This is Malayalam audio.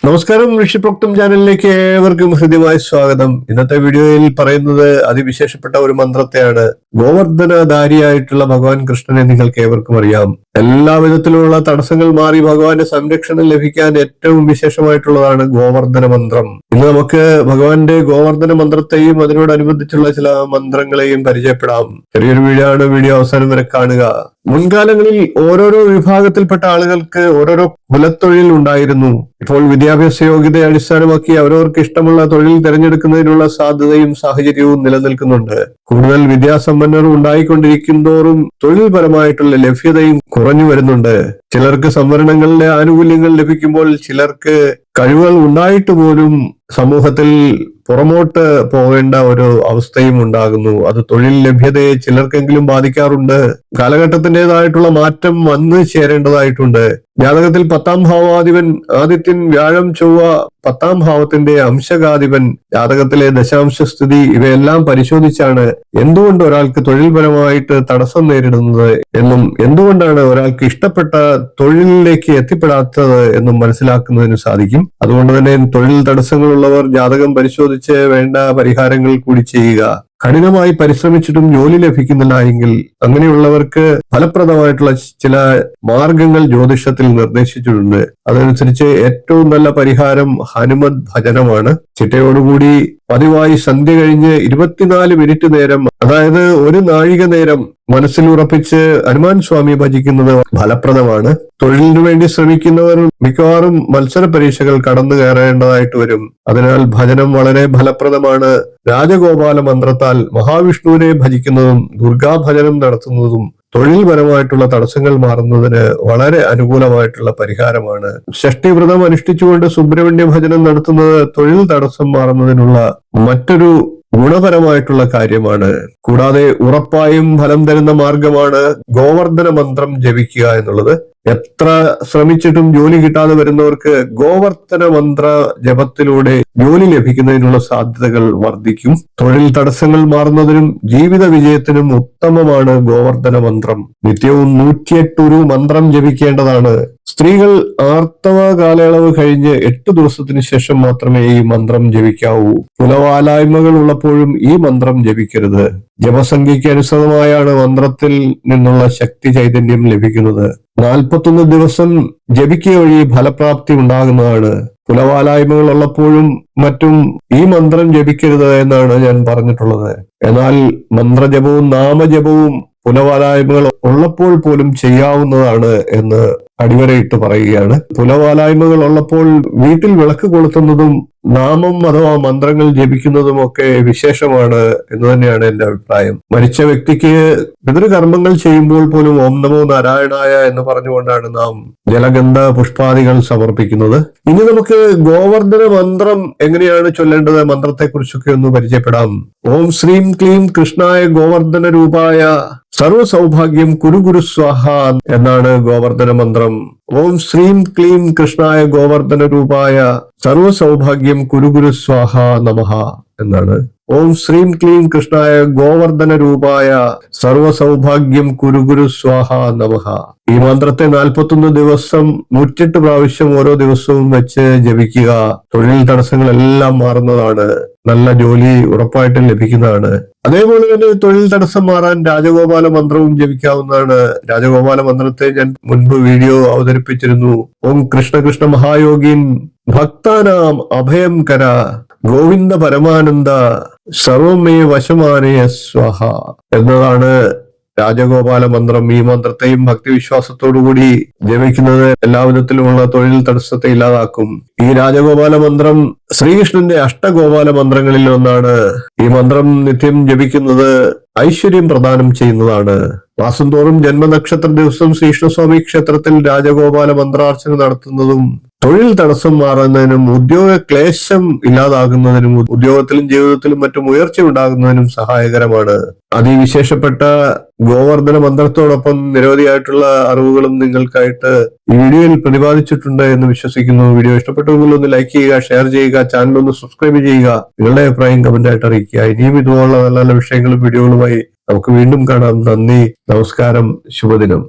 നമസ്കാരം, ഋഷിപ്രോക്തം ചാനലിലേക്ക് ഏവർക്കും ഹൃദ്യമായ സ്വാഗതം. ഇന്നത്തെ വീഡിയോയിൽ പറയുന്നത് അതിവിശേഷപ്പെട്ട ഒരു മന്ത്രത്തെയാണ്. ഗോവർദ്ധനധാരിയായിട്ടുള്ള ഭഗവാൻ കൃഷ്ണനെ നിങ്ങൾക്ക് ഏവർക്കും അറിയാം. എല്ലാ വിധത്തിലുള്ള തടസ്സങ്ങൾ മാറി ഭഗവാന്റെ സംരക്ഷണം ലഭിക്കാൻ ഏറ്റവും വിശേഷമായിട്ടുള്ളതാണ് ഗോവർദ്ധന മന്ത്രം. ഇന്ന് നമുക്ക് ഭഗവാന്റെ ഗോവർദ്ധന മന്ത്രത്തെയും അതിനോടനുബന്ധിച്ചുള്ള ചില മന്ത്രങ്ങളെയും പരിചയപ്പെടാം. ചെറിയൊരു വീഡിയോ ആണ്, വീഡിയോ അവസാനം വരെ കാണുക. മുൻകാലങ്ങളിൽ ഓരോരോ വിഭാഗത്തിൽപ്പെട്ട ആളുകൾക്ക് ഓരോരോ കുലത്തൊഴിൽ ഉണ്ടായിരുന്നു. ഇപ്പോൾ വിദ്യാഭ്യാസ യോഗ്യതയെ അടിസ്ഥാനമാക്കി അവരവർക്ക് ഇഷ്ടമുള്ള തൊഴിൽ തിരഞ്ഞെടുക്കുന്നതിനുള്ള സാധ്യതയും സാഹചര്യവും നിലനിൽക്കുന്നുണ്ട്. കൂടുതൽ വിദ്യാസമ്പന്നർ ഉണ്ടായിക്കൊണ്ടിരിക്കുന്തോറും തൊഴിൽപരമായിട്ടുള്ള ലഭ്യതയും കുറഞ്ഞു വരുന്നുണ്ട്. ചിലർക്ക് സംവരണങ്ങളിലെ ആനുകൂല്യങ്ങൾ ലഭിക്കുമ്പോൾ ചിലർക്ക് കഴിവുകൾ ഉണ്ടായിട്ട് പോലും സമൂഹത്തിൽ പുറമോട്ട് പോകേണ്ട ഒരു അവസ്ഥയും ഉണ്ടാകുന്നു. അത് തൊഴിൽ ലഭ്യതയെ ചിലർക്കെങ്കിലും ബാധിക്കാറുണ്ട്. കാലഘട്ടത്തിൻ്റെതായിട്ടുള്ള മാറ്റം വന്നു ചേരേണ്ടതായിട്ടുണ്ട്. ജാതകത്തിൽ 10ാം ഭാവാധിപൻ ആദിത്യൻ, വ്യാഴം, ചൊവ്വ 10ാം ഭാവത്തിന്റെ അംശകാധിപൻ, ജാതകത്തിലെ ദശാംശ സ്ഥിതി ഇവയെല്ലാം പരിശോധിച്ചാണ് എന്തുകൊണ്ട് ഒരാൾക്ക് തൊഴിൽപരമായിട്ട് തടസ്സം നേരിടുന്നത് എന്നും എന്തുകൊണ്ടാണ് ഒരാൾക്ക് ഇഷ്ടപ്പെട്ട തൊഴിലിലേക്ക് എത്തിപ്പെടാത്തത് എന്നും മനസ്സിലാക്കുന്നതിന് സാധിക്കും. അതുകൊണ്ട് തന്നെ തൊഴിൽ തടസ്സങ്ങളുള്ളവർ ജാതകം പരിശോധിച്ച് വേണ്ട പരിഹാരങ്ങൾ കൂടി ചെയ്യുക. കഠിനമായി പരിശ്രമിച്ചിട്ടും ജോലി ലഭിക്കുന്നില്ല എങ്കിൽ അങ്ങനെയുള്ളവർക്ക് ഫലപ്രദമായിട്ടുള്ള ചില മാർഗങ്ങൾ ജ്യോതിഷത്തിൽ നിർദ്ദേശിച്ചിട്ടുണ്ട്. അതനുസരിച്ച് ഏറ്റവും നല്ല പരിഹാരം ഹനുമത് ഭജനമാണ്. ചിട്ടയോടുകൂടി പതിവായി സന്ധ്യ കഴിഞ്ഞ് 24 മിനിറ്റ് നേരം, അതായത് 1 നാഴിക നേരം മനസ്സിൽ ഉറപ്പിച്ച് ഹനുമാൻ സ്വാമി ഭജിക്കുന്നത് ഫലപ്രദമാണ്. തൊഴിലിനു വേണ്ടി ശ്രമിക്കുന്നവർ മിക്കവാറും മത്സര പരീക്ഷകൾ കടന്നു കയറേണ്ടതായിട്ട് വരും. അതിനാൽ ഭജനം വളരെ ഫലപ്രദമാണ്. രാജഗോപാല മന്ത്രത്താൽ മഹാവിഷ്ണുവിനെ ഭജിക്കുന്നതും ദുർഗാഭജനം നടത്തുന്നതും തൊഴിൽപരമായിട്ടുള്ള തടസ്സങ്ങൾ മാറുന്നതിന് വളരെ അനുകൂലമായിട്ടുള്ള പരിഹാരമാണ്. ഷഷ്ടിവ്രതം അനുഷ്ഠിച്ചുകൊണ്ട് സുബ്രഹ്മണ്യ ഭജനം നടത്തുന്നത് തൊഴിൽ തടസ്സം മാറുന്നതിനുള്ള മറ്റൊരു ഗുണപരമായിട്ടുള്ള കാര്യമാണ്. കൂടാതെ ഉറപ്പായും ഫലം തരുന്ന മാർഗമാണ് ഗോവർദ്ധന മന്ത്രം ജപിക്കുക എന്നുള്ളത്. എത്ര ശ്രമിച്ചിട്ടും ജോലി കിട്ടാതെ വരുന്നവർക്ക് ഗോവർദ്ധന മന്ത്ര ജപത്തിലൂടെ ജോലി ലഭിക്കുന്നതിനുള്ള സാധ്യതകൾ വർദ്ധിക്കും. തൊഴിൽ തടസ്സങ്ങൾ മാറുന്നതിനും ജീവിത വിജയത്തിനും ഉത്തമമാണ് ഗോവർദ്ധന മന്ത്രം. നിത്യവും 108 മന്ത്രം ജപിക്കേണ്ടതാണ്. സ്ത്രീകൾ ആർത്തവ കാലയളവ് കഴിഞ്ഞ് 8 ദിവസത്തിന് ശേഷം മാത്രമേ ഈ മന്ത്രം ജപിക്കാവൂ. കുലവാലായ്മകൾ ഉള്ളപ്പോഴും ഈ മന്ത്രം ജപിക്കരുത്. ജപസംഖ്യയ്ക്ക് അനുസൃതമായാണ് മന്ത്രത്തിൽ നിന്നുള്ള ശക്തി ചൈതന്യം ലഭിക്കുന്നത്. 41 ദിവസം ജപിക്കുക വഴി ഫലപ്രാപ്തി ഉണ്ടാകുന്നതാണ്. കുലവാലായ്മകൾ ഉള്ളപ്പോഴും മറ്റും ഈ മന്ത്രം ജപിക്കരുത് എന്നാണ് ഞാൻ പറഞ്ഞിട്ടുള്ളത്. എന്നാൽ മന്ത്രജപവും നാമജപവും പുലവാലായ്മകൾ ഉള്ളപ്പോൾ പോലും ചെയ്യാവുന്നതാണ് എന്ന് അടിവരയിട്ട് പറയുകയാണ്. പുലവാലായ്മകൾ ഉള്ളപ്പോൾ വീട്ടിൽ വിളക്ക് കൊളുത്തുന്നതും നാമം അഥവാ മന്ത്രങ്ങൾ ജപിക്കുന്നതും ഒക്കെ വിശേഷമാണ് എന്ന് തന്നെയാണ് എന്റെ അഭിപ്രായം. മരിച്ച വ്യക്തിക്ക് പിതൃകർമ്മങ്ങൾ ചെയ്യുമ്പോൾ പോലും ഓം നമോ നാരായണായ എന്ന് പറഞ്ഞുകൊണ്ടാണ് നാം ജലഗന്ധ പുഷ്പാദികൾ സമർപ്പിക്കുന്നത്. ഇനി നമുക്ക് ഗോവർദ്ധന മന്ത്രം എങ്ങനെയാണ് ചൊല്ലേണ്ടത്, മന്ത്രത്തെ കുറിച്ചൊക്കെ ഒന്ന് പരിചയപ്പെടാം. ഓം ശ്രീം ക്ലീം കൃഷ്ണായ ഗോവർദ്ധന രൂപായ സർവ സൗഭാഗ്യം കുരു ഗുരു സ്വാഹ എന്നാണ് ഗോവർദ്ധന മന്ത്രം. ഓം ശ്രീം ക്ലീം കൃഷ്ണായ ഗോവർദ്ധന രൂപായ സർവ സൗഭാഗ്യം കുരു ഗുരു സ്വാഹ നമഃ എന്നാണ്. ഓം ശ്രീം ക്ലീം കൃഷ്ണായ ഗോവർദ്ധന രൂപായ സർവ സൗഭാഗ്യം കുരു ഗുരു സ്വാഹ നമഃ. ഈ മന്ത്രത്തെ 41 ദിവസം 108 പ്രാവശ്യം ഓരോ ദിവസവും വെച്ച് ജപിക്കുക. തൊഴിൽ തടസ്സങ്ങളെല്ലാം മാറുന്നതാണ്. നല്ല ജോലി ഉറപ്പായിട്ടും ലഭിക്കുന്നതാണ്. അതേപോലെ തന്നെ തൊഴിൽ തടസ്സം മാറാൻ രാജഗോപാല മന്ത്രവും ജപിക്കാവുന്നതാണ്. രാജഗോപാല മന്ത്രത്തെ ഞാൻ മുൻപ് വീഡിയോ അവതരിപ്പിച്ചിരുന്നു. ഓം കൃഷ്ണ കൃഷ്ണ മഹായോഗീൻ ഭക്താനാം അഭയം കര ഗോവിന്ദ പരമാനന്ദ സർവമേ വശമാനയ സ്വാഹ എന്നതാണ് രാജഗോപാല മന്ത്രം. ഈ മന്ത്രത്തെയും ഭക്തിവിശ്വാസത്തോടുകൂടി ജപിക്കുന്നത് എല്ലാ വിധത്തിലുമുള്ള തൊഴിൽ തടസ്സത്തെ ഇല്ലാതാക്കും. ഈ രാജഗോപാല മന്ത്രം ശ്രീകൃഷ്ണന്റെ അഷ്ടഗോപാല മന്ത്രങ്ങളിൽ ഒന്നാണ്. ഈ മന്ത്രം നിത്യം ജപിക്കുന്നത് ഐശ്വര്യം പ്രദാനം ചെയ്യുന്നതാണ്. മാസം തോറും ജന്മനക്ഷത്ര ദിവസം ശ്രീകൃഷ്ണസ്വാമി ക്ഷേത്രത്തിൽ രാജഗോപാല മന്ത്രാർച്ചന നടത്തുന്നതും തൊഴിൽ തടസ്സം മാറുന്നതിനും ഉദ്യോഗ ക്ലേശം ഇല്ലാതാകുന്നതിനും ഉദ്യോഗത്തിലും ജീവിതത്തിലും മറ്റും ഉയർച്ച ഉണ്ടാകുന്നതിനും സഹായകരമാണ്. അതിവിശേഷപ്പെട്ട ഗോവർദ്ധന മന്ത്രത്തോടൊപ്പം നിരവധിയായിട്ടുള്ള അറിവുകളും നിങ്ങൾക്കായിട്ട് ഈ വീഡിയോയിൽ പ്രതിപാദിച്ചിട്ടുണ്ട് എന്ന് വിശ്വസിക്കുന്നു. വീഡിയോ ഇഷ്ടപ്പെട്ടുവെങ്കിൽ ഒന്ന് ലൈക്ക് ചെയ്യുക, ഷെയർ ചെയ്യുക, ചാനൽ ഒന്ന് സബ്സ്ക്രൈബ് ചെയ്യുക, നിങ്ങളുടെ അഭിപ്രായം കമന്റ് ആയിട്ട് അറിയിക്കുക. ഇനിയും ഇതുപോലുള്ള നല്ല നല്ല വിഷയങ്ങളും വീഡിയോകളുമായി നമുക്ക് വീണ്ടും കാണാം. നന്ദി, നമസ്കാരം, ശുഭദിനം.